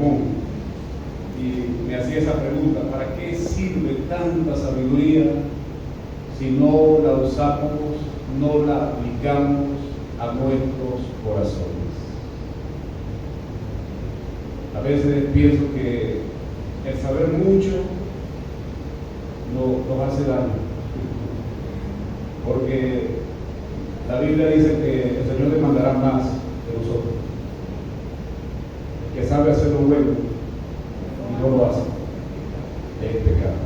Salomón. Y me hacía esa pregunta: ¿para qué sirve tanta sabiduría si no la usamos, no la aplicamos a nuestros corazones? A veces pienso que el saber mucho nos hace daño, porque la Biblia dice que el Señor demandará más de nosotros. El que sabe hacer lo bueno y no lo hace es pecado.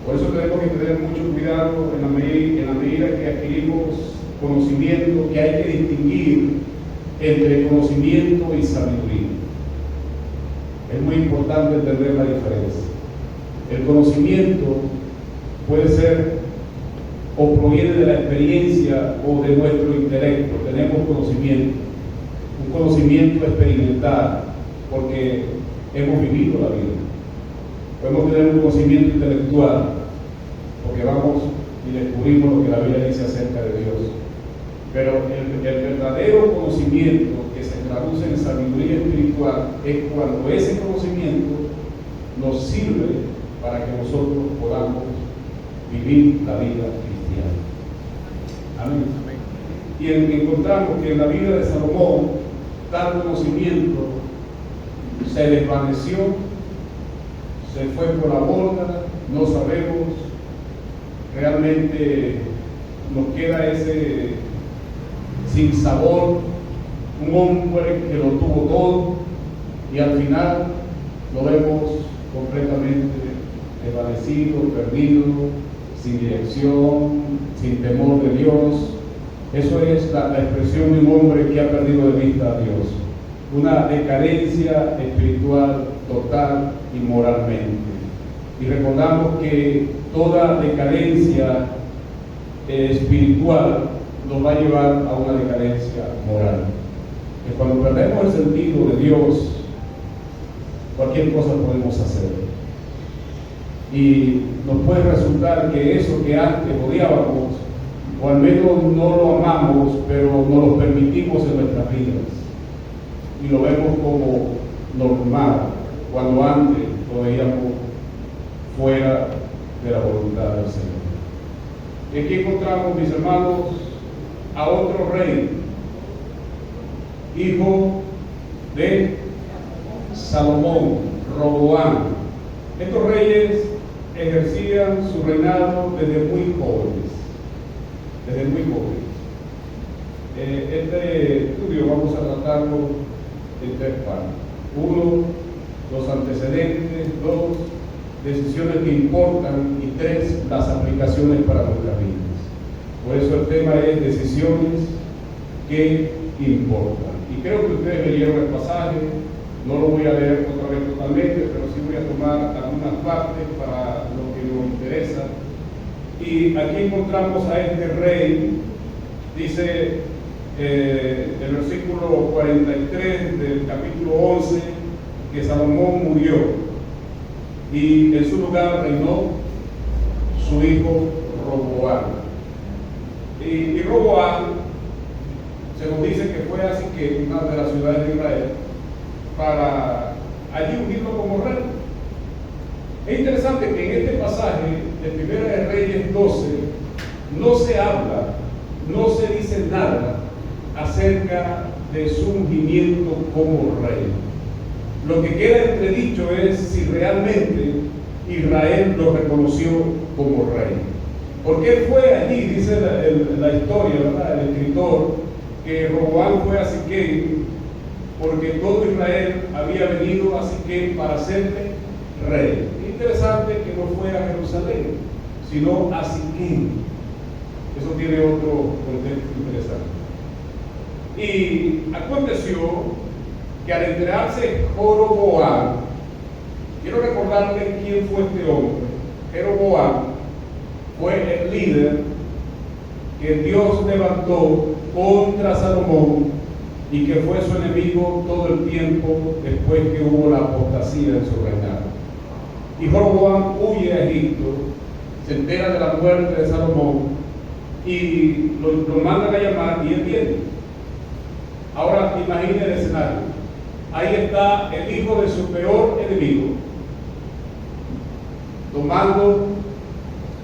Por eso tenemos que tener mucho cuidado en la medida que adquirimos conocimiento, que hay que distinguir entre conocimiento y sabiduría. Es muy importante entender la diferencia. El conocimiento puede ser o proviene de la experiencia o de nuestro intelecto. Tenemos conocimiento, un conocimiento experimental, porque hemos vivido la vida. Podemos tener un conocimiento intelectual, porque vamos y descubrimos lo que la Biblia dice acerca de Dios. Pero el verdadero conocimiento que se traduce en sabiduría espiritual es cuando ese conocimiento nos sirve para que nosotros podamos vivir la vida cristiana. Amén. Y encontramos que en la vida de Salomón tal conocimiento se desvaneció, se fue por la borda, no sabemos, realmente nos queda ese sinsabor, un hombre que lo tuvo todo y al final lo vemos completamente desvanecido, perdido, sin dirección, sin temor de Dios. Eso es la expresión de un hombre que ha perdido de vista a Dios. Una decadencia espiritual total y moralmente. Y recordamos que toda decadencia espiritual nos va a llevar a una decadencia moral. Que cuando perdemos el sentido de Dios, cualquier cosa podemos hacer. Y nos puede resultar que eso que antes odiábamos, o al menos no lo amamos, pero no lo permitimos en nuestras vidas. Y lo vemos como normal, cuando antes lo veíamos fuera de la voluntad del Señor. Y aquí encontramos, mis hermanos, a otro rey, hijo de Salomón, Roboam. Estos reyes ejercían su reinado desde muy jóvenes. Este estudio vamos a tratarlo en tres partes. 1, los antecedentes. 2, decisiones que importan. Y 3, las aplicaciones para nuestras vidas. Por eso el tema es decisiones que importan. Y creo que ustedes leyeron el pasaje. No lo voy a leer otra vez totalmente, pero sí voy a tomar algunas partes para lo que nos interesa. Y aquí encontramos a este rey, dice el versículo 43 del capítulo 11, que Salomón murió y en su lugar reinó su hijo Roboam. Y Roboam se nos dice que fue a Siquem, una de las ciudades de Israel, para allí ungirlo como rey. Es interesante que en este pasaje de Primera de Reyes 12 no se habla, no se dice nada acerca de su ungimiento como rey. Lo que queda entredicho es si realmente Israel lo reconoció como rey. Porque él fue allí, dice la historia, ¿verdad?, el escritor, que Roboam fue a Siquem porque todo Israel había venido a Siquem para hacerle rey. Interesante que no fue a Jerusalén, sino a Siquem. Eso tiene otro contexto interesante. Y aconteció que al enterarse Jeroboam, quiero recordarle quién fue este hombre. Jeroboam fue el líder que Dios levantó contra Salomón y que fue su enemigo todo el tiempo después que hubo la apostasía en su reinado. Y Jeroboam huye a Egipto, se entera de la muerte de Salomón y lo mandan a llamar y él viene. Ahora imagine el escenario. ahí está el hijo de su peor enemigo, tomando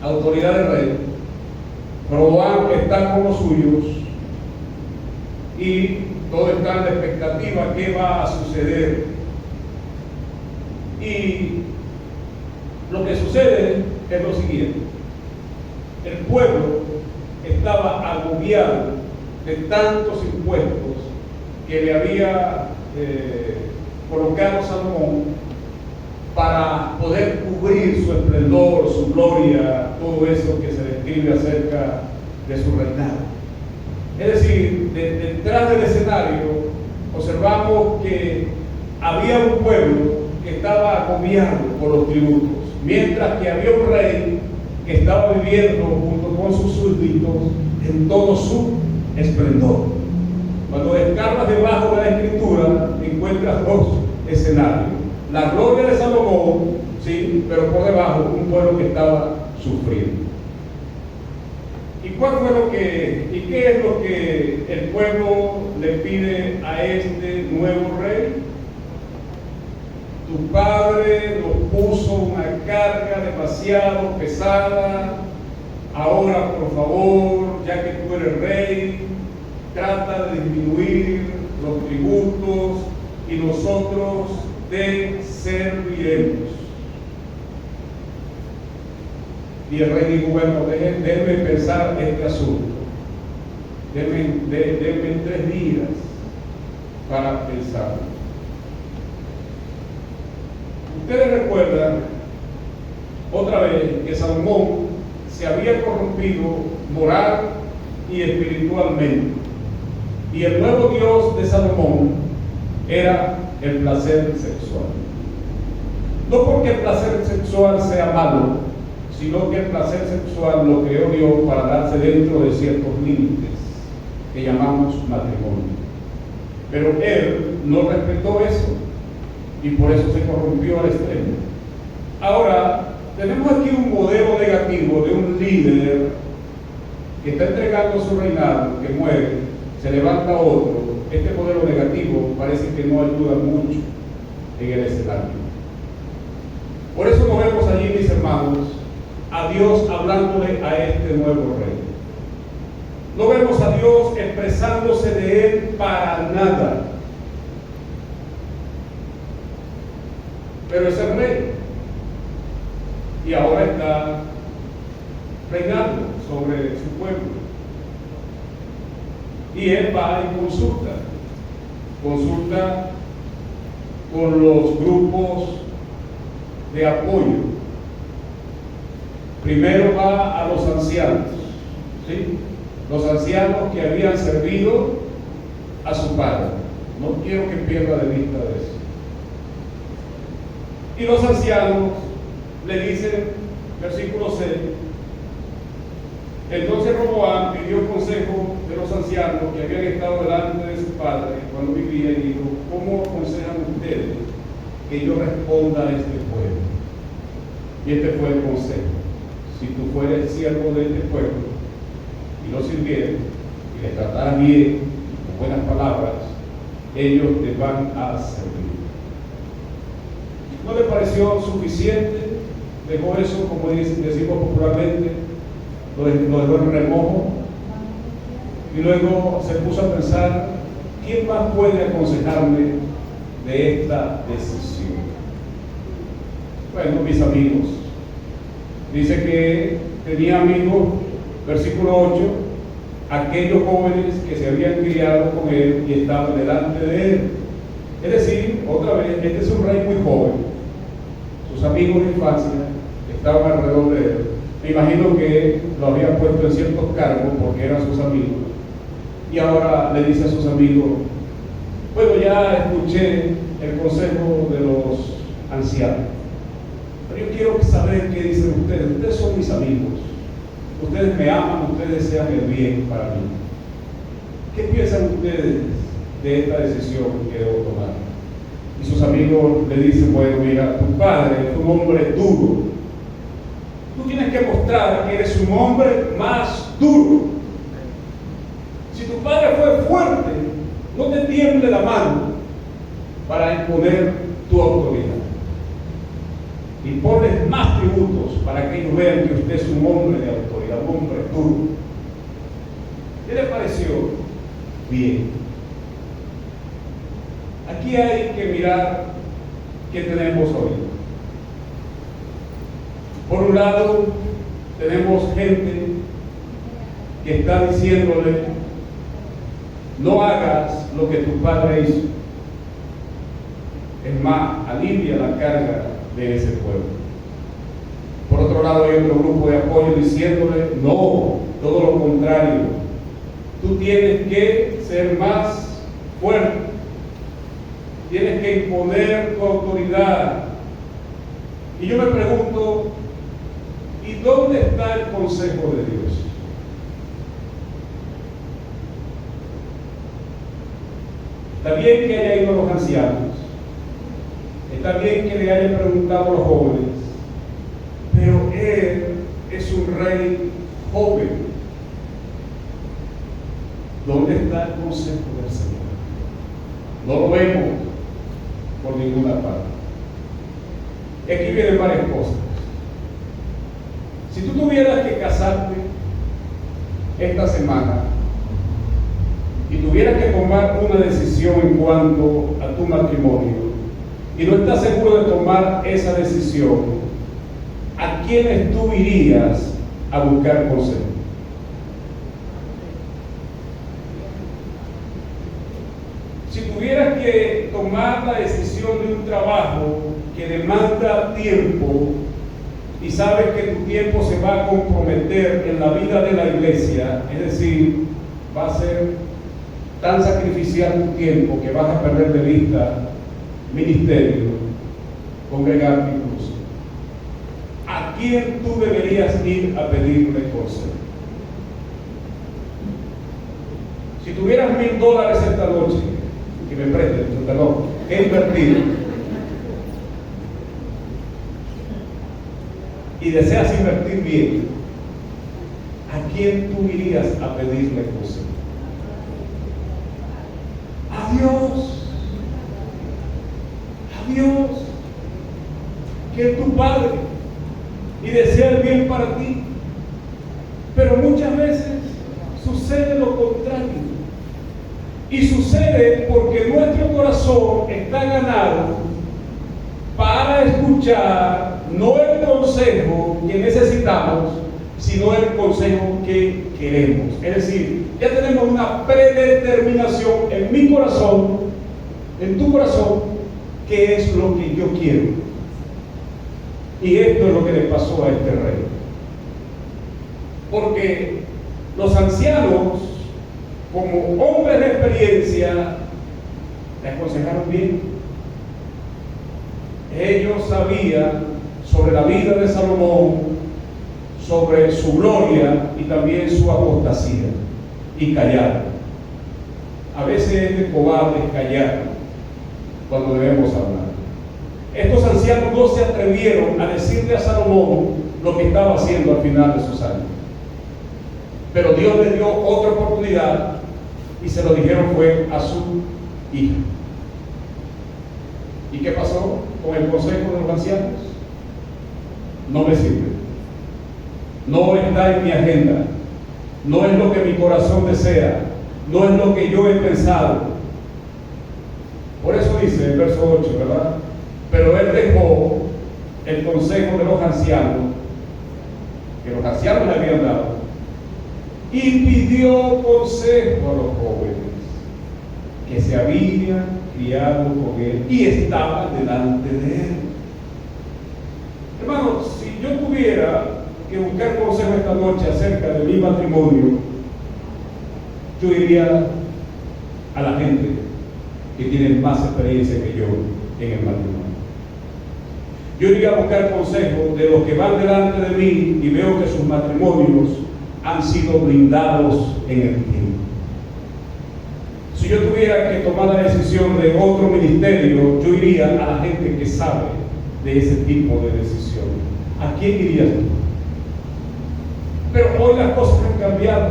autoridad del rey. Roboam está con los suyos y todo está en la expectativa qué va a suceder. Y lo que sucede es lo siguiente: el pueblo estaba agobiado de tantos impuestos que le había colocado Salomón para poder cubrir su esplendor, su gloria, todo eso que se describe acerca de su reinado. Es decir, detrás del escenario observamos que había un pueblo que estaba agobiado por los tributos, mientras que había un rey que estaba viviendo junto con sus súbditos en todo su esplendor. Cuando escarbas debajo de la escritura encuentras dos escenarios: la gloria de Salomón, sí, pero por debajo un pueblo que estaba sufriendo. ¿Y qué es lo que el pueblo le pide a este nuevo rey? Tu padre nos puso una carga demasiado pesada. Ahora, por favor, ya que tú eres rey, trata de disminuir los tributos y nosotros te serviremos. Y el rey dijo: bueno, déjenme pensar este asunto. Denme 3 días para pensar. Ustedes recuerdan otra vez que Salomón se había corrompido moral y espiritualmente. Y el nuevo Dios de Salomón era el placer sexual. No porque el placer sexual sea malo, sino que el placer sexual lo creó Dios para darse dentro de ciertos límites que llamamos matrimonio. Pero él no respetó eso y por eso se corrompió al extremo. Ahora, tenemos aquí un modelo negativo de un líder que está entregando su reinado, que muere, se levanta otro. Este modelo negativo parece que no ayuda mucho en el escenario. Por eso nos vemos allí, mis hermanos, a Dios hablándole a este nuevo rey. No vemos a Dios expresándose de él para nada. Pero es el rey. Y ahora está reinando sobre su pueblo. Y él va y consulta con los grupos de apoyo. Primero va a los ancianos, ¿sí? Los ancianos que habían servido a su padre. No quiero que pierda de vista de eso. Y los ancianos le dicen, versículo 6, entonces Roboam pidió consejo de los ancianos que habían estado delante de su padre cuando vivía y dijo: ¿cómo aconsejan ustedes que yo responda a este pueblo? Y este fue el consejo: si tú fueres siervo de este pueblo y lo sirvieres y les trataras bien, con buenas palabras, ellos te van a servir. ¿No le pareció suficiente? Dejó eso, como decimos popularmente, lo dejó en remojo, y luego se puso a pensar: ¿quién más puede aconsejarme de esta decisión? Bueno, mis amigos. Dice que tenía amigos, versículo 8, aquellos jóvenes que se habían criado con él y estaban delante de él. Es decir, otra vez, este es un rey muy joven. Sus amigos de infancia estaban alrededor de él. Me imagino que lo habían puesto en ciertos cargos porque eran sus amigos. Y ahora le dice a sus amigos: bueno, ya escuché el consejo de los ancianos, pero yo quiero saber qué dicen ustedes. Ustedes son mis amigos, ustedes me aman, ustedes desean el bien para mí. ¿Qué piensan ustedes de esta decisión que debo tomar? Y sus amigos le dicen: bueno, mira, tu padre es un hombre duro. Tú tienes que mostrar que eres un hombre más duro. Si tu padre fue fuerte, no te tiemble la mano para imponer tu autoridad. Y ponles más tributos para que ellos vean que usted es un hombre de autoridad, un hombre duro. ¿Qué le pareció? Bien. Aquí hay que mirar qué tenemos hoy. Por un lado, tenemos gente que está diciéndole: no hagas lo que tu padre hizo. Es más, alivia la carga de ese pueblo. Por otro lado, hay otro grupo de apoyo diciéndole: no, todo lo contrario, tú tienes que ser más fuerte, tienes que imponer tu autoridad. Y yo me pregunto, ¿y dónde está el consejo de Dios? Está bien que haya ido a los ancianos, está bien que le haya preguntado a los jóvenes, pero él es un rey joven. ¿Dónde está el consejo del Señor? No lo vemos por ninguna parte. Y aquí vienen varias cosas. Si tú tuvieras que casarte esta semana y tuvieras que tomar una decisión en cuanto a tu matrimonio y no estás seguro de tomar esa decisión, ¿a quiénes tú irías a buscar consejo? Si tuvieras que tomar la decisión de un trabajo que demanda tiempo y sabes que tu tiempo se va a comprometer en la vida de la iglesia, es decir, va a ser tan sacrificial tu tiempo que vas a perder de vista ministerio, congregarte incluso, ¿a quién tú deberías ir a pedirle consejo? Si tuvieras $1000 esta noche, que me prestes, perdón, que invertir, y deseas invertir bien, ¿a quién tú irías a pedirle consejo? A Dios. A Dios, que es tu Padre y desea el bien para ti. Pero muchas veces sucede lo contrario. Y sucede porque nuestro corazón está ganado para escuchar no el consejo que necesitamos, sino el consejo que queremos. Es decir, ya tenemos una predeterminación en mi corazón, en tu corazón, qué es lo que yo quiero. Y esto es lo que le pasó a este rey. Porque los ancianos, como hombres de experiencia, le aconsejaron bien. Ellos sabían sobre la vida de Salomón, sobre su gloria y también su apostasía, y callaron. A veces es de cobardes callar cuando debemos hablar. Estos ancianos no se atrevieron a decirle a Salomón lo que estaba haciendo al final de sus años. Pero Dios le dio otra oportunidad y se lo dijeron fue a su hija. ¿Y qué pasó con el consejo de los ancianos? No me sirve. No está en mi agenda. No es lo que mi corazón desea. No es lo que yo he pensado. Por eso dice el verso 8, ¿verdad? Pero él dejó el consejo de los ancianos, que los ancianos le habían dado, y pidió consejo a los jóvenes que se habían criado con él y estaban delante de él. Hermanos, si yo tuviera que buscar consejo esta noche acerca de mi matrimonio, yo iría a la gente que tiene más experiencia que yo en el matrimonio. Yo iría a buscar consejo de los que van delante de mí y veo que sus matrimonios han sido blindados en el tiempo. Si yo tuviera que tomar la decisión de otro ministerio, yo iría a la gente que sabe de ese tipo de decisiones. ¿A quién irías tú? Pero hoy las cosas han cambiado.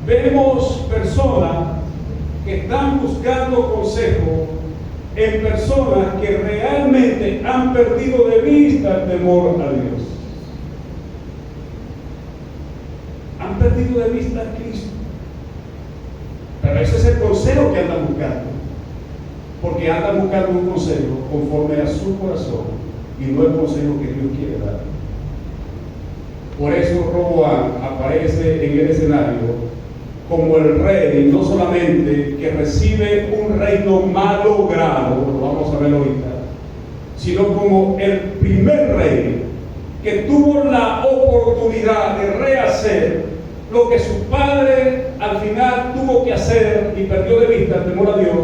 Vemos personas que están buscando consejo en personas que realmente han perdido de vista el temor a Dios. Han perdido de vista a Cristo. Pero ese es el consejo que andan buscando. Porque andan buscando un consejo conforme a su corazón y no el consejo que Dios quiere dar. Por eso Roboam aparece en el escenario como el rey, no solamente que recibe un reino malogrado, lo vamos a ver ahorita, sino como el primer rey que tuvo la oportunidad de rehacer lo que su padre al final tuvo que hacer y perdió de vista el temor a Dios,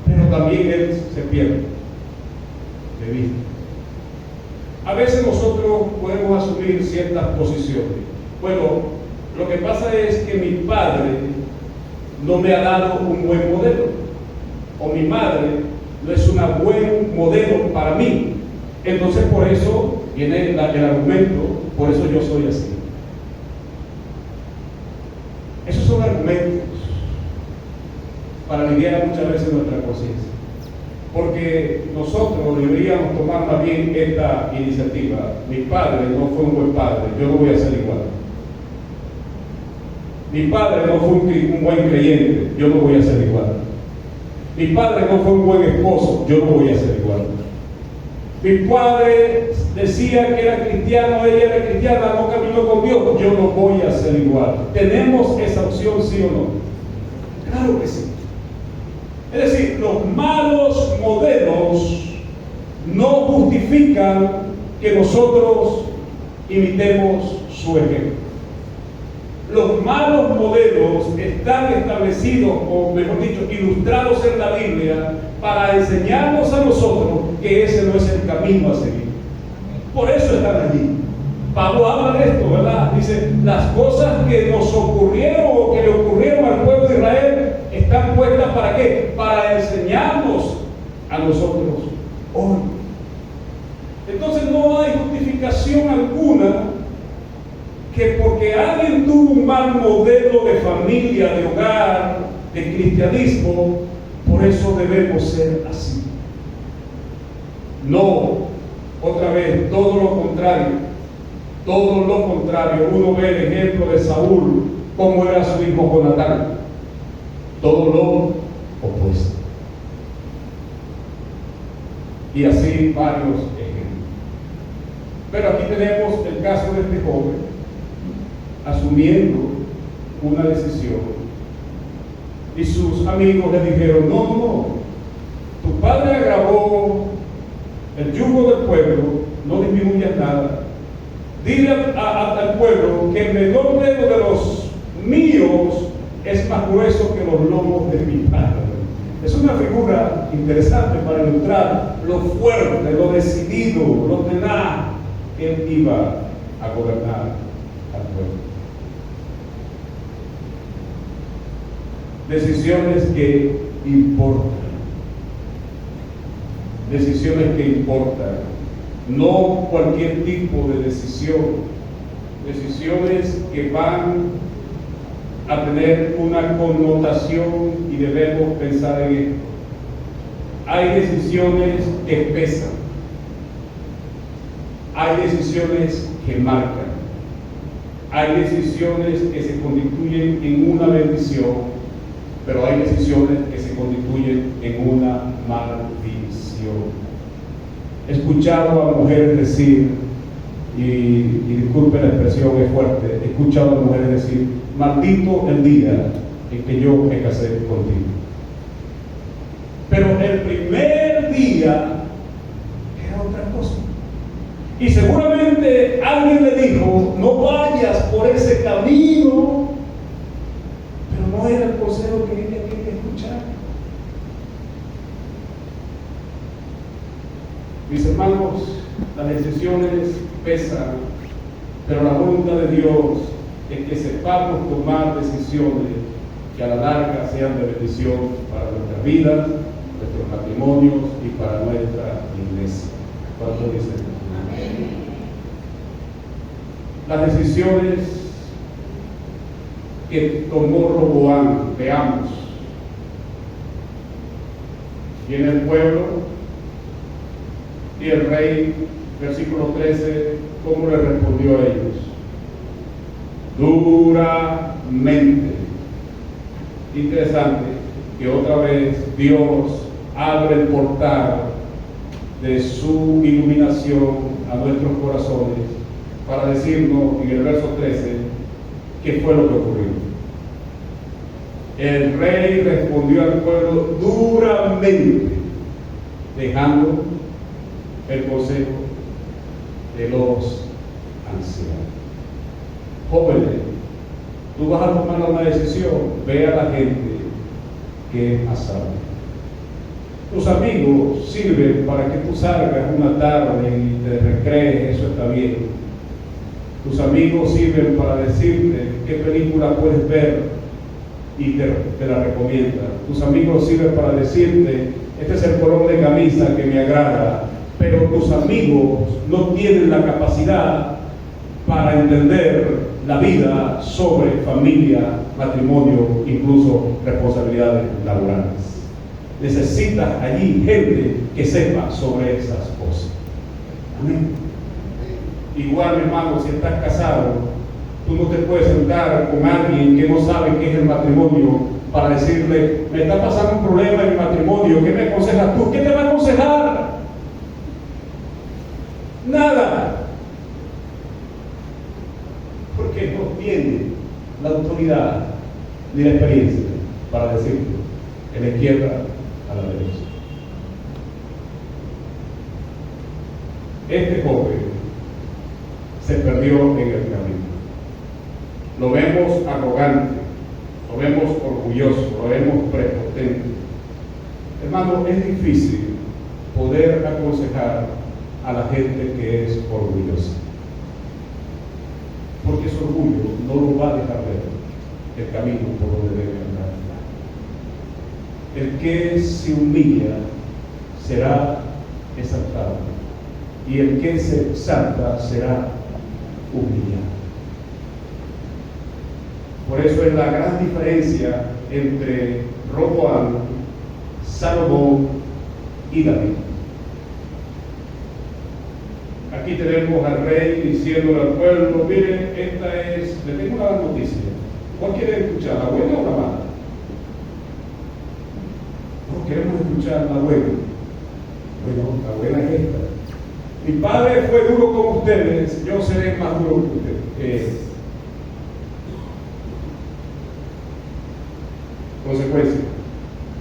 pero también él se pierde de vista. A veces nosotros podemos asumir ciertas posiciones. Bueno, lo que pasa es que mi padre no me ha dado un buen modelo, o mi madre no es un buen modelo para mí. Entonces por eso viene el argumento, por eso yo soy así. Esos son argumentos para lidiar muchas veces nuestra conciencia. Porque nosotros deberíamos tomar más bien esta iniciativa. Mi padre no fue un buen padre, yo no voy a ser igual. Mi padre no fue un buen creyente, yo no voy a ser igual. Mi padre no fue un buen esposo, yo no voy a ser igual. Mi padre decía que era cristiano, ella era cristiana, no caminó con Dios, yo no voy a ser igual. ¿Tenemos esa opción, sí o no? Claro que sí. Es decir, los malos modelos no justifican que nosotros imitemos su ejemplo. Los malos modelos están establecidos, o mejor dicho, ilustrados en la Biblia para enseñarnos a nosotros que ese no es el camino a seguir. Por eso están allí. Pablo habla de esto, ¿verdad? Dice, las cosas que nos ocurrieron o que le ocurrieron al pueblo de Israel están puestas ¿para qué? Para enseñarnos a nosotros hoy. Entonces no hay justificación alguna que porque alguien tuvo un mal modelo de familia, de hogar, de cristianismo, por eso debemos ser así. No, otra vez, todo lo contrario. Todo lo contrario. Uno ve el ejemplo de Saúl, cómo era su hijo Jonatán. Todo lo opuesto. Y así varios ejemplos. Pero aquí tenemos el caso de este joven asumiendo una decisión y sus amigos le dijeron, no, tu padre agravó el yugo del pueblo, no disminuyas nada, dile al pueblo que el menor dedo de los míos es más grueso que los lomos de mi padre. Es una figura interesante para ilustrar lo fuerte, lo decidido, lo tenaz que él iba a gobernar al pueblo. Decisiones que importan. Decisiones que importan. No cualquier tipo de decisión. Decisiones que van a tener una connotación y debemos pensar en esto. Hay decisiones que pesan. Hay decisiones que marcan. Hay decisiones que se constituyen en una bendición, pero hay decisiones que se constituyen en una maldición. He escuchado a mujeres decir, y disculpe la expresión, es fuerte, he escuchado a mujeres decir, maldito el día en que yo me casé contigo. Pero el primer día era otra cosa. Y seguramente alguien le dijo, no vayas por ese camino, pero no era el consejo que ella quería escuchar. Mis hermanos, las decisiones pesan, pero la voluntad de Dios es que sepamos tomar decisiones que a la larga sean de bendición para nuestras vidas, nuestros matrimonios y para nuestra iglesia. ¿Cuánto dicen? Las decisiones que tomó Roboam, veamos, Viene el pueblo y el rey, versículo 13, ¿cómo le respondió a ellos? Duramente. Interesante que otra vez Dios abre el portal de su iluminación a nuestros corazones para decirnos en el verso 13 qué fue lo que ocurrió. El rey respondió al pueblo duramente, dejando el consejo de los ancianos. Jóvenes, tú vas a tomar una decisión, ve a la gente que es más sabia. Tus amigos sirven para que tú salgas una tarde y te recrees, eso está bien. Tus amigos sirven para decirte qué película puedes ver y te la recomiendan. Tus amigos sirven para decirte, este es el color de camisa que me agrada, pero tus amigos no tienen la capacidad para entender la vida sobre familia, matrimonio, incluso responsabilidades laborales. Necesitas allí gente que sepa sobre esas cosas. Amén. Igual, mi hermano, si estás casado, tú no te puedes sentar con alguien que no sabe qué es el matrimonio para decirle, me está pasando un problema en el matrimonio, ¿qué me aconsejas tú? ¿Qué te va a aconsejar? Nada. Porque no tiene la autoridad ni la experiencia para decirte de la izquierda a la derecha. Este joven se perdió en el camino. Lo vemos arrogante, lo vemos orgulloso, lo vemos prepotente. Hermano, es difícil poder aconsejar a la gente que es orgullosa, porque su orgullo no lo va a dejar ver el camino por donde debe andar. El que se humilla será exaltado, y el que se exalta será humillado. Por eso es la gran diferencia entre Roboam, Salomón y David. Aquí tenemos al rey diciéndole al pueblo, miren, le tengo una noticia. ¿Cuál quiere escuchar, la buena o la mala? No, queremos escuchar la buena. Bueno, la buena es esta. Mi padre fue duro con ustedes, yo seré más duro que ustedes. Consecuencia,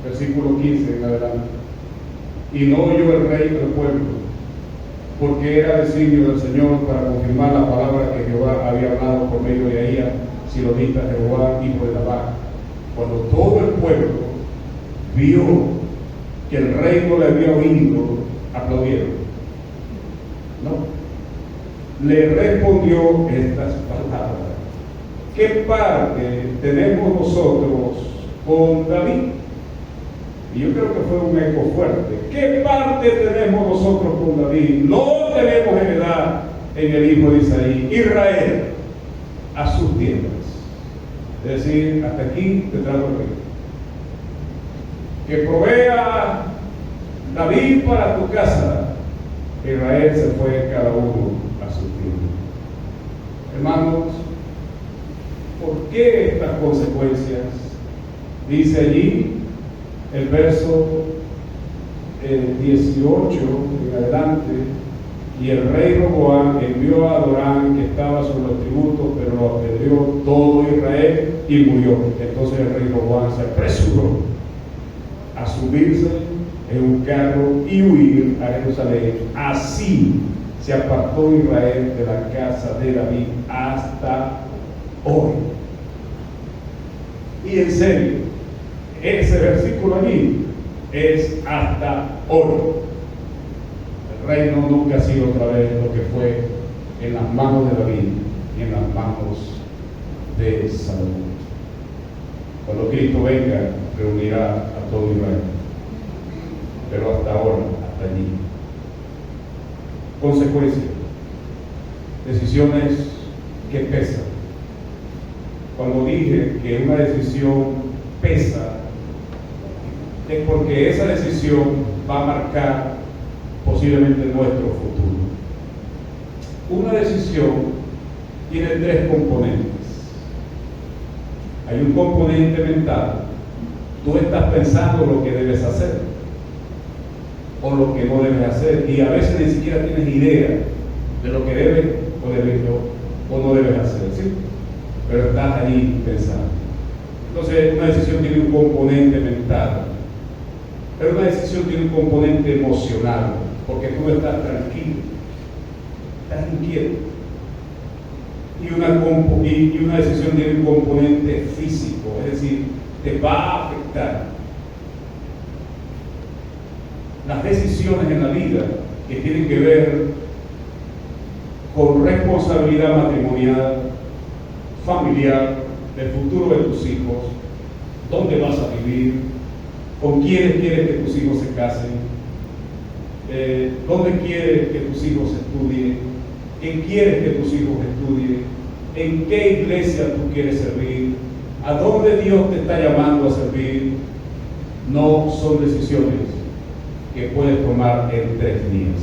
versículo 15 en adelante. Y no oyó el rey del pueblo, porque era designio del Señor para confirmar la palabra que Jehová había hablado por medio de Ahía, silonita, Jehová, hijo de Labán. Cuando todo el pueblo vio que el rey no le había oído, aplaudieron. No. Le respondió estas palabras: ¿qué parte tenemos nosotros con David? Y yo creo que fue un eco fuerte. ¿Qué parte tenemos nosotros con David? No tenemos heredad en el hijo de Isaí. Israel a sus tiendas. Es decir, hasta aquí te traigo el rey. Que provea David para tu casa. Israel se fue cada uno a sus tiendas. Hermanos, ¿por qué estas consecuencias? Dice allí el verso 18 en adelante, y el rey Roboam envió a Adorán, que estaba sobre los tributos, pero lo apedreó todo Israel y murió. Entonces el rey Roboam se apresuró a subirse en un carro y huir a Jerusalén. Así se apartó Israel de la casa de David hasta hoy. Y en serio, ese versículo allí es hasta hoy. El reino nunca ha sido otra vez lo que fue en las manos de David y en las manos de Salomón. Cuando Cristo venga, reunirá a todo Israel. Pero hasta ahora, hasta allí. Consecuencias. Decisiones que pesan. Cuando dije que una decisión pesa, es porque esa decisión va a marcar posiblemente nuestro futuro. Una decisión tiene tres componentes. Hay un componente mental. Tú estás pensando lo que debes hacer o lo que no debes hacer, y a veces ni siquiera tienes idea de lo que debes o no debes hacer, ¿sí? Pero estás ahí pensando. Entonces, una decisión tiene un componente mental, pero una decisión tiene un componente emocional, porque tú no estás tranquilo, estás inquieto. Y una decisión tiene un componente físico, es decir, te va a afectar. Las decisiones en la vida que tienen que ver con responsabilidad matrimonial, familiar, del futuro de tus hijos, dónde vas a vivir, con quiénes quieres que tus hijos se casen, dónde quieres que tus hijos estudien, qué quieres que tus hijos estudien, en qué iglesia tú quieres servir, a dónde Dios te está llamando a servir. No son decisiones que puedes tomar en 3 días.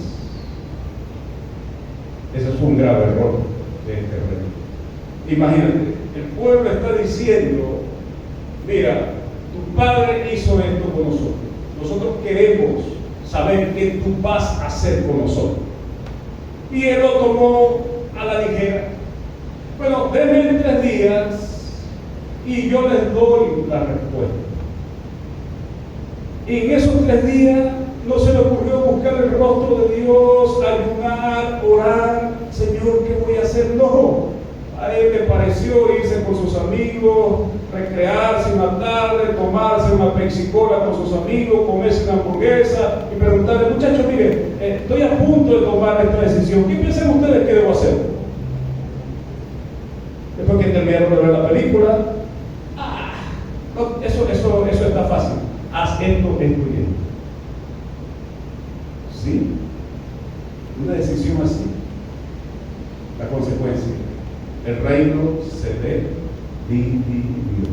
Ese es un grave error de este rey. Imagínate, el pueblo está diciendo: mira, tu padre hizo esto con nosotros. Nosotros queremos saber qué tú vas a hacer con nosotros. Y él lo tomó a la ligera. Bueno, denme en 3 días y yo les doy la respuesta. Y en esos 3 días no se le ocurrió buscar el rostro de Dios, ayunar, orar. Señor, ¿qué voy a hacer? No. A él le pareció irse con sus amigos, recrearse una tarde, tomarse una pexicola con sus amigos, comerse una hamburguesa y preguntarle: muchachos, miren, estoy a punto de tomar esta decisión. ¿Qué piensan ustedes que debo hacer? Después que terminaron de ver la película, no, eso está fácil. Haz esto, esto y esto. ¿Sí? Una decisión así. La consecuencia: el reino se dividió.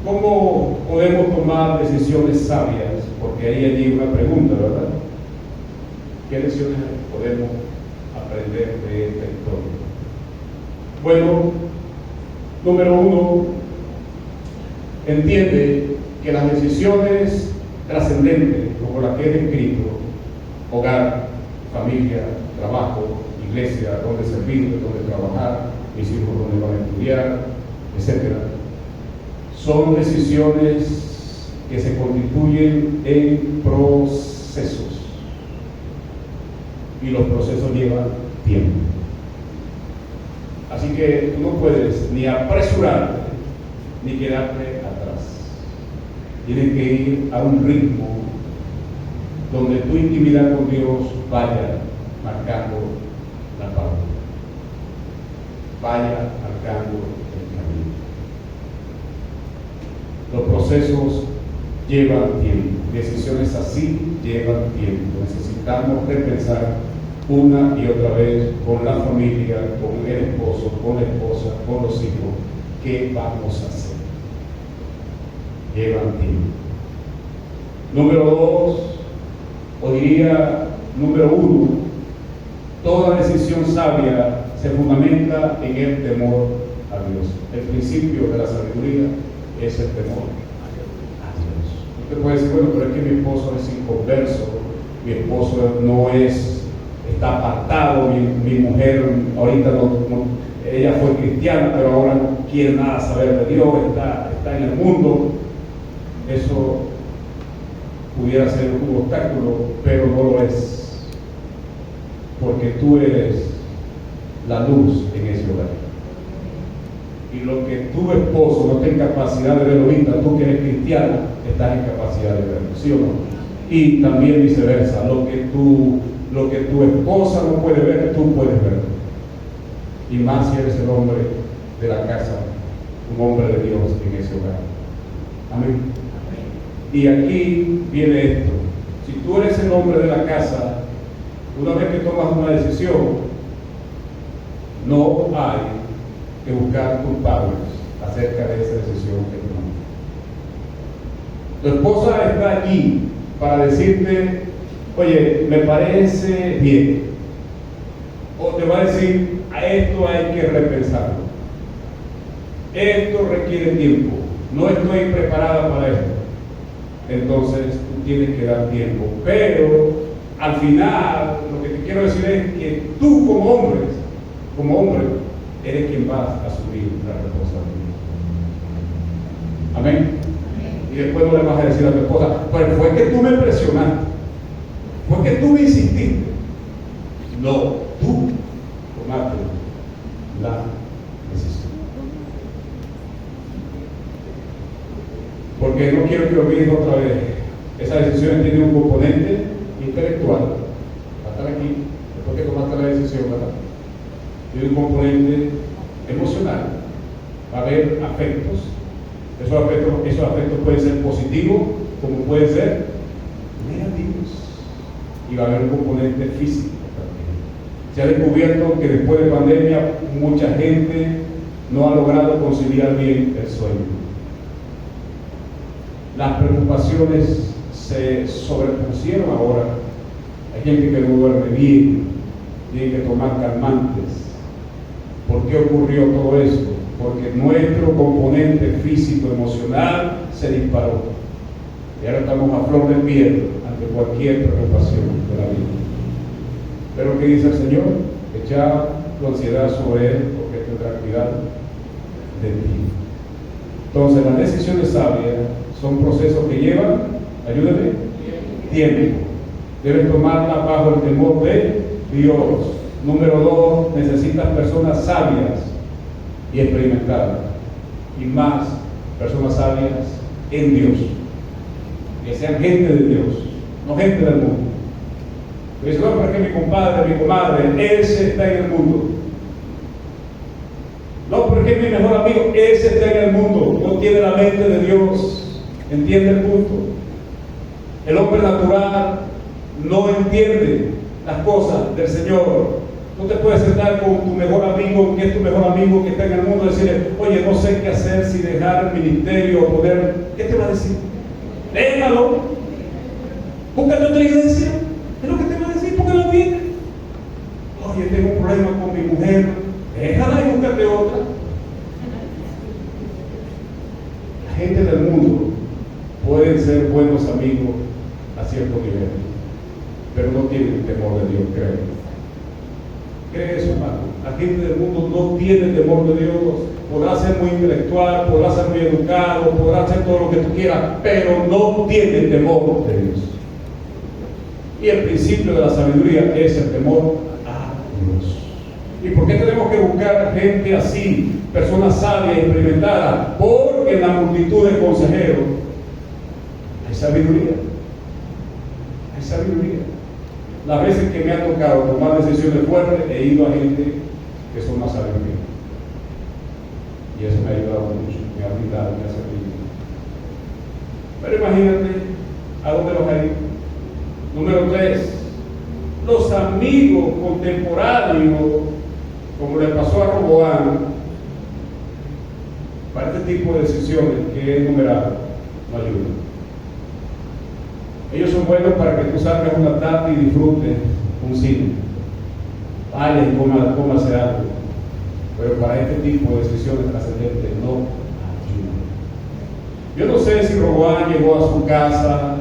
¿Cómo podemos tomar decisiones sabias? Porque hay allí una pregunta, ¿verdad? ¿Qué lecciones podemos aprender de esta historia? Bueno, número 1, entiende que las decisiones trascendentes, como las que he descrito, hogar, familia, trabajo, iglesia, dónde servir, dónde trabajar, mis hijos dónde van a estudiar, etc., son decisiones que se constituyen en procesos, y los procesos llevan tiempo. Así que tú no puedes ni apresurarte ni quedarte atrás. Tienes que ir a un ritmo donde tu intimidad con Dios vaya marcando la pauta, vaya marcando el camino. Los procesos llevan tiempo, decisiones así llevan tiempo. Necesitamos repensar una y otra vez con la familia, con el esposo, con la esposa, con los hijos, qué vamos a hacer. Llevan tiempo. Número 2, o diría número 1, toda decisión sabia se fundamenta en el temor a Dios. El principio de la sabiduría es el temor a Dios. Usted puede decir: bueno, pero es que mi esposo es inconverso, mi esposo no está apartado, mi mujer ahorita ella fue cristiana, pero ahora no quiere nada saber de Dios, está en el mundo. Eso pudiera ser un obstáculo, pero no lo es, porque tú eres la luz en ese hogar. Y lo que tu esposo no tiene capacidad de verlo ahorita, tú que eres cristiana, estás en capacidad de verlo, ¿sí o no? Y también viceversa, lo que tu esposa no puede ver, tú puedes verlo. Y más si eres el hombre de la casa, un hombre de Dios en ese hogar. Amén. Y aquí viene esto: si tú eres el hombre de la casa, una vez que tomas una decisión, no hay que buscar culpables acerca de esa decisión que tomas. Tu esposa está allí para decirte, oye, me parece bien. O te va a decir, a esto hay que repensarlo. Esto requiere tiempo. No estoy preparada para esto. Entonces tú tienes que dar tiempo. Pero al final, lo que te quiero decir es que tú como hombre, eres quien vas a asumir la responsabilidad. Amén. Y después no le vas a decir a tu esposa, pero fue que tú me presionaste, fue que tú me insististe. No, tú tomaste la decisión. Porque no quiero que olvides otra vez, esas decisiones tienen un componente intelectual. Va a estar aquí, después que tomaste la decisión, ¿verdad? Tiene un componente emocional. Va a haber afectos. Esos afectos pueden ser positivos como pueden ser negativos. Y va a haber un componente físico también. Se ha descubierto que después de pandemia mucha gente no ha logrado conciliar bien el sueño. Las preocupaciones se sobrepusieron ahora. Hay gente que no duerme bien, tiene que tomar calmantes. ¿Por qué ocurrió todo esto? Porque nuestro componente físico emocional se disparó. Y ahora estamos a flor de piel ante cualquier preocupación de la vida. Pero ¿qué dice el Señor? Echa tu ansiedad sobre Él, porque tendrá cuidado de ti. Entonces, las decisiones sabias son procesos que llevan, ayúdame, tiempo. Debes tomarlas bajo el temor de Dios. Número 2, necesitas personas sabias y experimentadas. Y más, personas sabias en Dios. Que sean gente de Dios, no gente del mundo. Dice, no, porque mi compadre, mi comadre, ese está en el mundo. No, porque es mi mejor amigo, ese está en el mundo. No tiene la mente de Dios. Entiende el punto. El hombre natural no entiende las cosas del Señor. No te puedes sentar con tu mejor amigo, que es tu mejor amigo que está en el mundo, y decirle, oye, no sé qué hacer, si dejar el ministerio o poder. ¿Qué te va a decir? Déjalo. Búscate otra iglesia. Es lo que te va a decir, porque la vida. Oye, tengo un problema con mi mujer. Déjala y búscate otra. La gente del mundo pueden ser buenos amigos a cierto nivel, pero no tienen temor de Dios, creo. ¿Cree eso, hermano? La gente del mundo no tiene temor de Dios. Podrá ser muy intelectual, podrá ser muy educado, podrá hacer todo lo que tú quieras, pero no tiene temor de Dios. Y el principio de la sabiduría es el temor a Dios. ¿Y por qué tenemos que buscar gente así, personas sabias y experimentadas? Porque en la multitud de consejeros hay sabiduría. Hay sabiduría. Las veces que me ha tocado tomar decisiones fuertes, he ido a gente que son más sabios que yo. Y eso me ha ayudado mucho, me ha brindado, me ha servido. Pero imagínate a dónde los hay. Número 3, los amigos contemporáneos, como le pasó a Roboam, para este tipo de decisiones que he enumerado, no ayudan. Ellos son buenos para que tú salgas una tarde y disfrutes un cine. Vaya y cómase algo. Pero para este tipo de decisiones trascendentes no ayudan. Yo no sé si Roboam llegó a su casa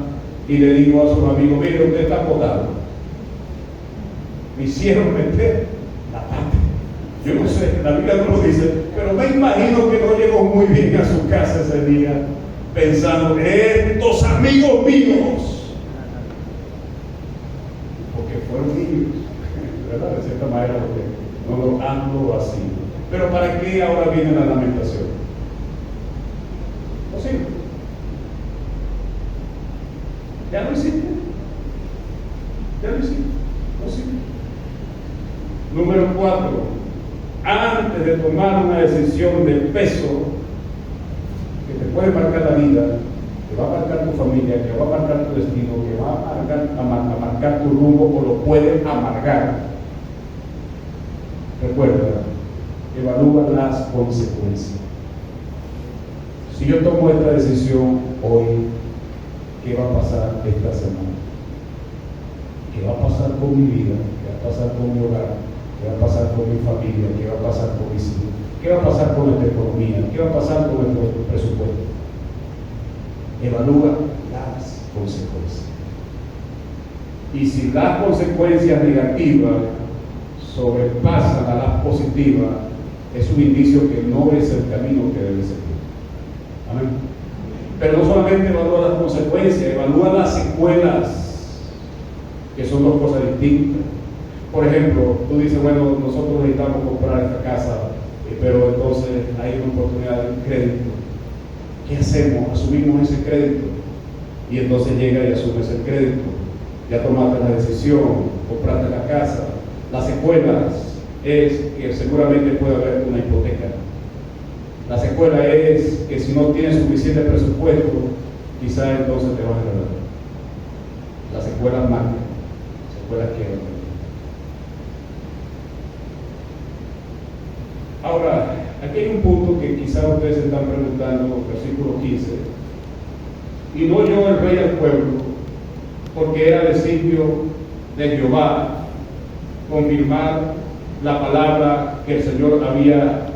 y le dijo a sus amigos, mire, usted está votado. Me hicieron meter la pata. Yo no sé, la Biblia no lo dice, pero me imagino que no llegó muy bien a su casa ese día, pensando, estos amigos míos. Fueron niños, ¿verdad? De cierta manera, porque no lo ando así. Pero ¿para qué ahora viene la lamentación? No sirve. Ya no existe. Ya no existe. No sirve. Número 4. Antes de tomar una decisión de peso que te puede marcar la vida, que va a marcar tu familia, que va a marcar tu destino, que va a marcar tu rumbo o lo puede amargar. Recuerda, evalúa las consecuencias. Si yo tomo esta decisión hoy, ¿qué va a pasar esta semana? ¿Qué va a pasar con mi vida? ¿Qué va a pasar con mi hogar? ¿Qué va a pasar con mi familia? ¿Qué va a pasar con mis hijos? ¿Qué va a pasar con nuestra economía? ¿Qué va a pasar con nuestro presupuesto? Evalúa las consecuencias. Y si las consecuencias negativas sobrepasan a las positivas, es un indicio que no es el camino que debe seguir. Amén. Pero no solamente evalúa las consecuencias, evalúa las secuelas, que son dos cosas distintas. Por ejemplo, tú dices, bueno, nosotros necesitamos comprar esta casa, pero entonces hay una oportunidad de un crédito. ¿Qué hacemos? Asumimos ese crédito. Y entonces llega y asumes el crédito. Ya tomaste la decisión, compraste la casa. Las secuelas es que seguramente puede haber una hipoteca. La secuela es que si no tienes suficiente presupuesto, quizás entonces te vas a enredar. Las secuelas marcan, secuelas que... Ahora, aquí hay un punto que quizás ustedes se están preguntando, versículo 15. Y no oyó el rey al pueblo, porque era designio de Jehová confirmar la palabra que el Señor había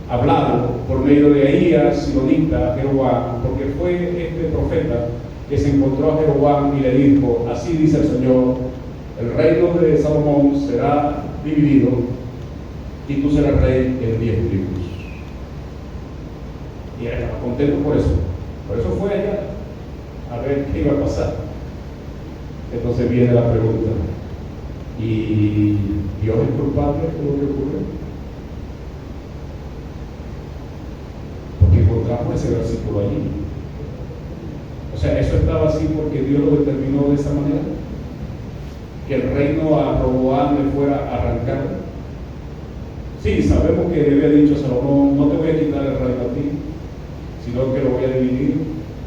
hablado por medio de Ahías, silonita, a Jeroboam, porque fue este profeta que se encontró a Jeroboam y le dijo, así dice el Señor, el reino de Salomón será dividido y tú serás rey en 10 tribus. Y él estaba contento por eso fue allá a ver qué iba a pasar. Entonces viene la pregunta, ¿y Dios es culpable de lo que ocurrió? Porque encontramos ese versículo allí. O sea, eso estaba así porque Dios lo determinó de esa manera, que el reino a Roboam le fuera arrancado. Sí, sabemos que le había dicho a Salomón, no te voy a quitar el reino a ti, sino que lo voy a dividir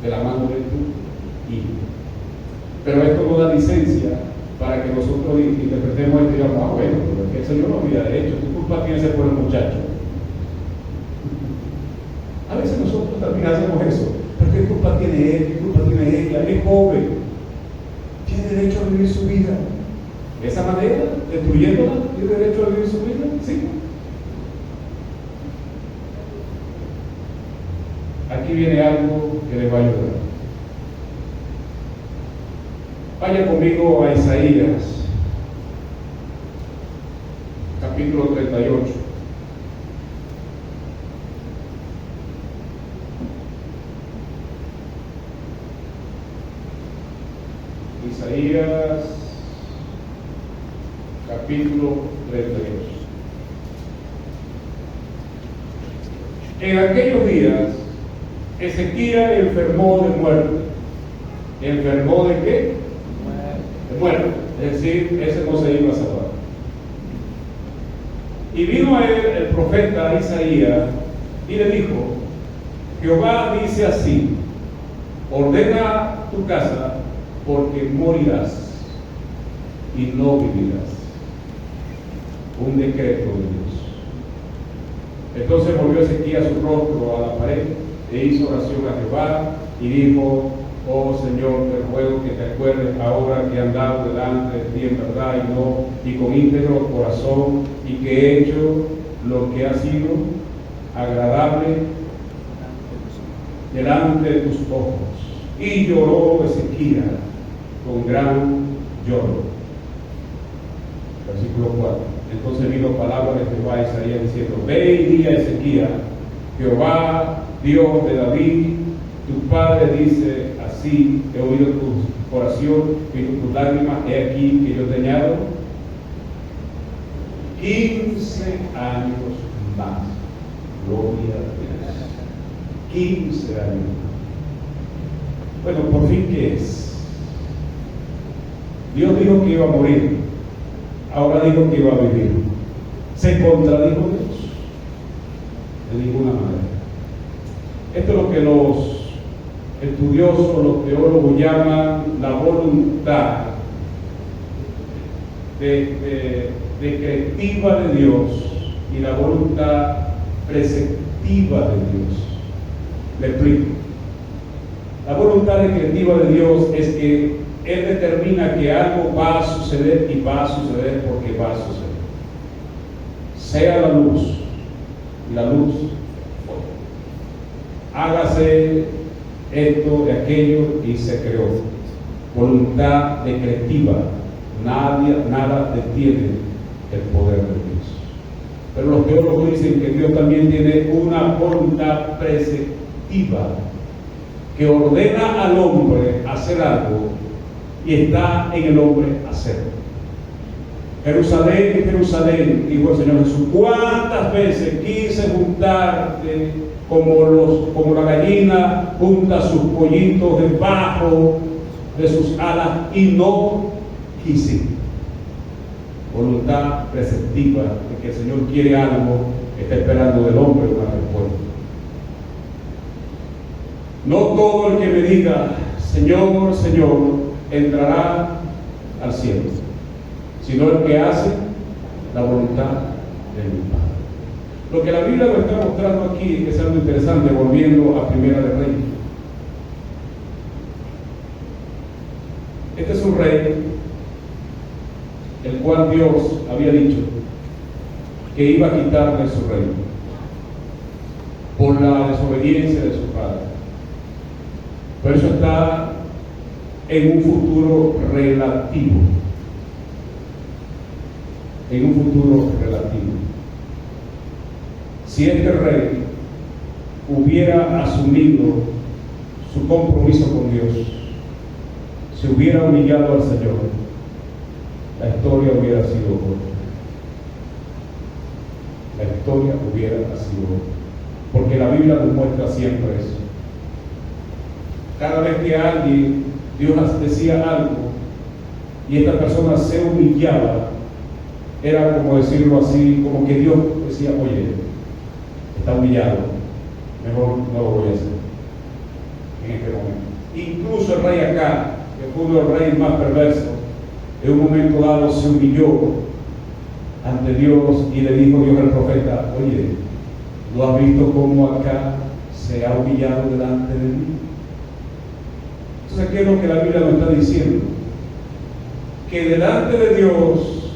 de la mano de tu hijo. Pero esto no da licencia para que nosotros interpretemos esto y digamos, ah, bueno, pero es que el Señor lo había hecho, ¿qué culpa tiene ese pobre muchacho? A veces nosotros también hacemos eso, pero ¿qué culpa tiene él? ¿Qué culpa tiene ella? Es joven, tiene derecho a vivir su vida. De esa manera, destruyéndola, tiene derecho a vivir su vida, sí. Aquí viene algo que les va a ayudar. Vaya conmigo a Isaías, capítulo 38. Isaías, capítulo 38. En aquellos días, Ezequías enfermó de muerte. ¿Enfermó de qué? De muerte. Es decir, ese no se iba a salvar. Y vino a él el profeta Isaías y le dijo, Jehová dice así, ordena tu casa porque morirás y no vivirás. Un decreto de Dios. Entonces volvió Ezequías su rostro a la pared e hizo oración a Jehová y dijo, oh Señor, te ruego que te acuerdes ahora que he andado delante de ti en verdad y con íntegro corazón y que he hecho lo que ha sido agradable delante de tus ojos. Y lloró Ezequías con gran lloro. Versículo 4. Entonces vino palabra de Jehová a Isaías diciendo, ve y di a Ezequías, Jehová, Dios de David, tu padre dice así, he oído tu oración, visto tus lágrimas, he aquí que yo te añado 15 años más. Gloria a Dios. 15 años más. Bueno, por fin, ¿qué es? Dios dijo que iba a morir, ahora dijo que iba a vivir. ¿Se contradijo Dios? De ninguna manera. Esto es lo que los estudiosos, los teólogos llaman la voluntad decretiva de Dios y la voluntad preceptiva de Dios. Le explico. La voluntad decretiva de Dios es que Él determina que algo va a suceder y va a suceder porque va a suceder. Sea la luz, y la luz fue. Hágase esto y aquello y se creó. Voluntad decretiva. Nada detiene el poder de Dios. Pero los teólogos dicen que Dios también tiene una voluntad preceptiva que ordena al hombre hacer algo y está en el hombre hacerlo. Jerusalén, Jerusalén, dijo el Señor Jesús, ¿cuántas veces quise juntarte como la gallina junta sus pollitos debajo de sus alas y no quise? Voluntad preceptiva de que el Señor quiere algo, está esperando del hombre una respuesta. No todo el que me diga Señor, Señor entrará al cielo, sino el que hace la voluntad de mi Padre. Lo que la Biblia nos está mostrando aquí es algo interesante, volviendo a Primera de Reyes. Este es un rey el cual Dios había dicho que iba a quitarle su reino por la desobediencia de su padre. Pero eso está en un futuro relativo. En un futuro relativo. Si este rey hubiera asumido su compromiso con Dios, se hubiera humillado al Señor, la historia hubiera sido otra. La historia hubiera sido otra. Porque la Biblia nos muestra siempre eso. Cada vez que alguien, Dios decía algo y esta persona se humillaba, era como decirlo así, como que Dios decía, oye, está humillado, mejor no lo voy a hacer en este momento. Incluso el rey Acab, que fue uno de los reyes más perversos, en un momento dado se humilló ante Dios y le dijo Dios al profeta, oye, ¿no has visto cómo acá se ha humillado delante de mí? Entonces, ¿qué es lo que la Biblia nos está diciendo? Que delante de Dios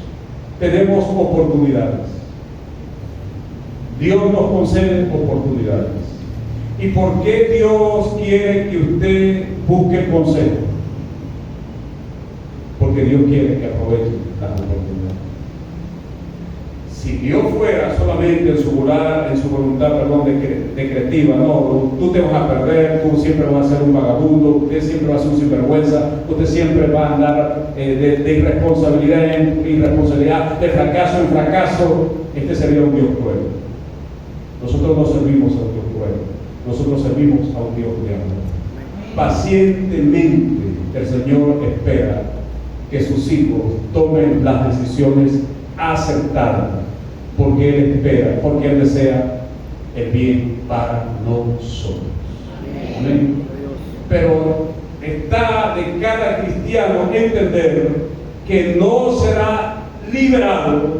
tenemos oportunidades. Dios nos concede oportunidades. ¿Y por qué Dios quiere que usted busque el consejo? Porque Dios quiere que aproveche las oportunidades. Si Dios fuera solamente en su voluntad decretiva, no, tú te vas a perder, tú siempre vas a ser un vagabundo, usted siempre va a ser un sinvergüenza, usted siempre va a andar de irresponsabilidad en irresponsabilidad, de fracaso en fracaso, este sería un Dios cruel. Nosotros no servimos a un Dios cruel, nosotros servimos a un Dios de amor. Pacientemente el Señor espera que sus hijos tomen las decisiones acertadas, porque Él espera, porque Él desea el bien para nosotros. Amén. Pero está de cada cristiano entender que no será liberado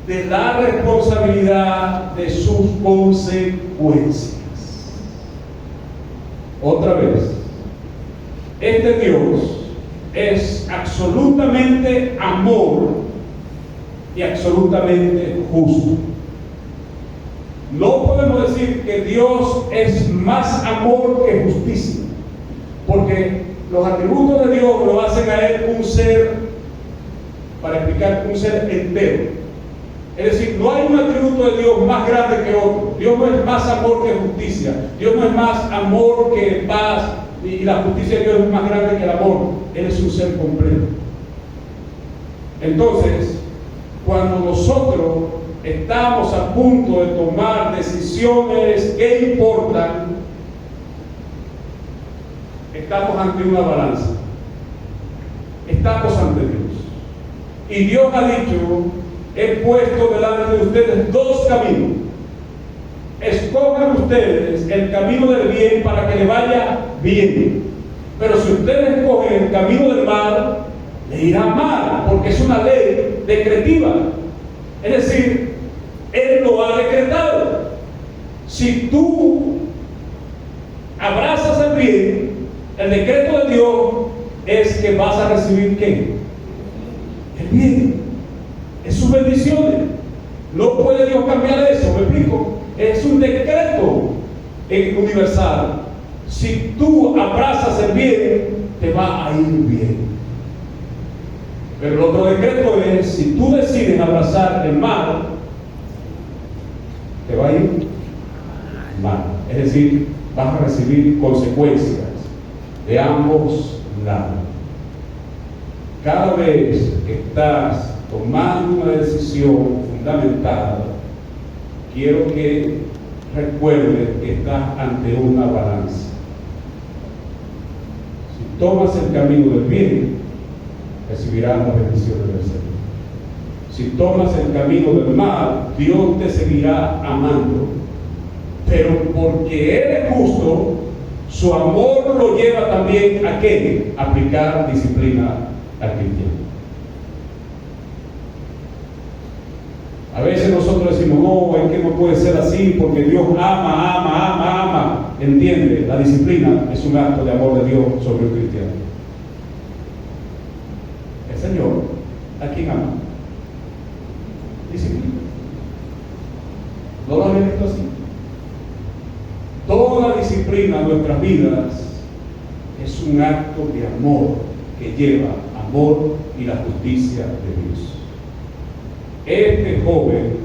de la responsabilidad de sus consecuencias. Otra vez, este Dios es absolutamente amor y absolutamente justo. No podemos decir que Dios es más amor que justicia, porque los atributos de Dios lo hacen a Él un ser, para explicar, un ser entero. Es decir, no hay un atributo de Dios más grande que otro. Dios no es más amor que justicia. Dios no es más amor que paz. Y la justicia de Dios es más grande que el amor. Él es un ser completo. Entonces, cuando nosotros estamos a punto de tomar decisiones que importan, estamos ante una balanza. Estamos ante Dios. Y Dios ha dicho, he puesto delante de ustedes dos caminos. Escojan ustedes el camino del bien para que le vaya bien. Pero si ustedes escogen el camino del mal, le irá mal, porque es una ley decretiva. Es decir, Él lo ha decretado. Si tú abrazas el El decreto de Dios es que vas a recibir ¿qué? El bien. Es sus bendiciones. No puede Dios cambiar eso, ¿me explico? Es un decreto universal. Si tú abrazas el bien, te va a ir bien. Pero el otro decreto es, si tú decides abrazar el mal, te va a ir mal. Es decir, vas a recibir consecuencias de ambos lados. Cada vez que estás tomando una decisión fundamental, quiero que recuerdes que estás ante una balanza. Si tomas el camino del bien, recibirás las bendiciones del Señor. Si tomas el camino del mal, Dios te seguirá amando, pero porque Él es justo, su amor lo lleva también a ¿qué? Aplicar disciplina al cristiano. A veces nosotros decimos, no, es que no puede ser así porque Dios ama. Entiende, la disciplina es un acto de amor de Dios sobre un cristiano. El Señor, ¿a quién ama? Disciplina. ¿No lo habéis visto así? Toda disciplina en nuestras vidas es un acto de amor que lleva amor y la justicia de Dios. Este joven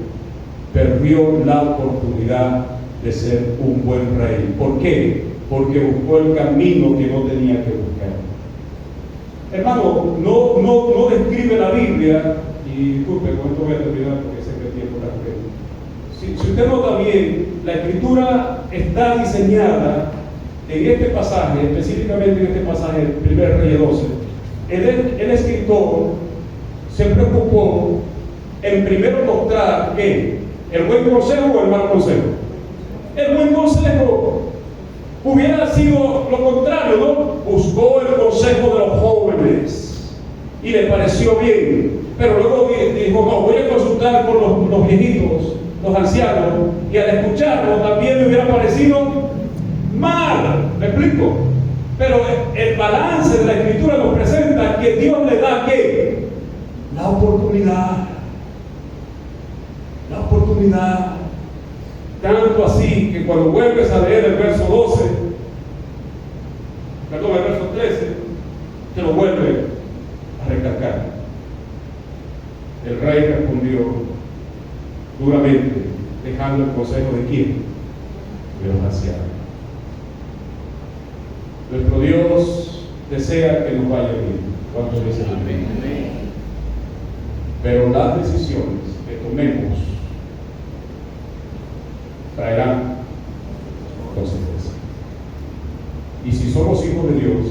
perdió la oportunidad de ser un buen rey. ¿Por qué? Porque buscó el camino que no tenía que buscar. Hermano, no describe la Biblia, y disculpe, con esto voy a terminar porque sé que el tiempo está corriendo. Si usted nota bien, la escritura está diseñada en este pasaje, específicamente en este pasaje, 1 Reyes 12. El escritor se preocupó en primero mostrar que el buen consejo o el mal consejo. El buen consejo hubiera sido lo contrario, ¿no? Buscó el consejo de los jóvenes y le pareció bien, pero luego dijo, no, voy a consultar con los viejitos, los ancianos, y al escucharlo también me hubiera parecido mal. ¿Me explico? Pero el balance de la escritura nos presenta que Dios le da ¿qué? La oportunidad. La oportunidad. Tanto así que cuando vuelves a leer el verso 13, te lo vuelve a recalcar. El rey respondió duramente, dejando el consejo de quién? De los ancianos. Nuestro Dios desea que nos vaya bien. ¿Cuántos dicen amén? Pero las decisiones que tomemos traerán consecuencias. Y si somos hijos de Dios,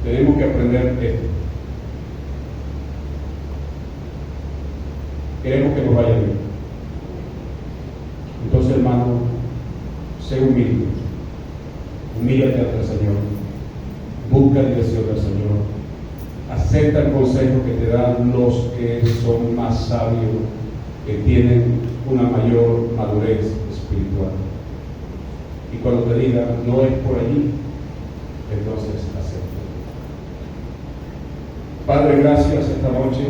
tenemos que aprender esto. Queremos que nos vaya bien. Entonces, hermano, sé humilde. Humíllate ante el Señor. Busca la dirección del Señor. Acepta el consejo que te dan los que son más sabios, que tienen una mayor madurez espiritual. Y cuando te digan, no es por allí, entonces acepta. Padre, gracias esta noche